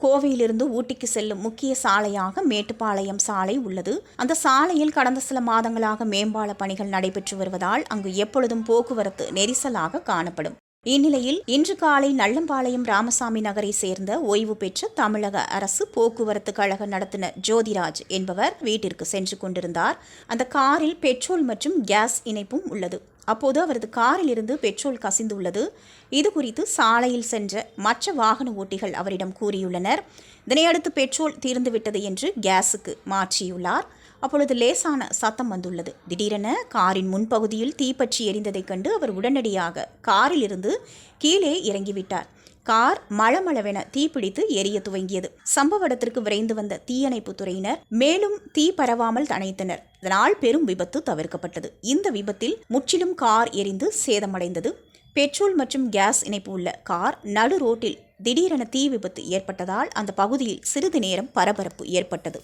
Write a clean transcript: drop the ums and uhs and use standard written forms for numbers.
கோவையிலிருந்து ஊட்டிக்கு செல்லும் முக்கிய சாலையாக மேட்டுப்பாளையம் சாலை உள்ளது. அந்த சாலையில் கடந்த சில மாதங்களாக மேம்பால பணிகள் நடைபெற்று வருவதால் அங்கு எப்பொழுதும் போக்குவரத்து நெரிசலாக காணப்படும். இந்நிலையில் இன்று காலை நல்லம்பாளையம் ராமசாமி நகரை சேர்ந்த ஓய்வு பெற்ற தமிழக அரசு போக்குவரத்து கழக நடத்துனர் ஜோதிராஜ் என்பவர் வீட்டிற்கு சென்று கொண்டிருந்தார். அந்த காரில் பெட்ரோல் மற்றும் கேஸ் இணைப்பும் உள்ளது. அப்போது அவரது காரில் இருந்து பெட்ரோல் கசிந்துள்ளது. இது குறித்து சாலையில் சென்ற மற்ற வாகன ஓட்டிகள் அவரிடம் கூறியுள்ளனர். இதனையடுத்து பெட்ரோல் தீர்ந்துவிட்டது என்று கேஸுக்கு மாற்றியுள்ளார். அப்பொழுது லேசான சத்தம் வந்துள்ளது. திடீரென காரின் முன்பகுதியில் தீப்பற்றி எரிந்ததைக் கண்டு அவர் உடனடியாக காரில் இருந்து கீழே இறங்கிவிட்டார். கார் மளமளவென தீப்பிடித்து எரிய துவங்கியது. சம்பவ இடத்திற்கு விரைந்து வந்த தீயணைப்பு துறையினர் மேலும் தீ பரவாமல் தணைத்தனர். இதனால் பெரும் விபத்து தவிர்க்கப்பட்டது. இந்த விபத்தில் முற்றிலும் கார் எரிந்து சேதமடைந்தது. பெட்ரோல் மற்றும் கேஸ் இணைப்பு உள்ள கார் நடு ரோட்டில் திடீரென தீ விபத்து ஏற்பட்டதால் அந்த பகுதியில் சிறிது நேரம் பரபரப்பு ஏற்பட்டது.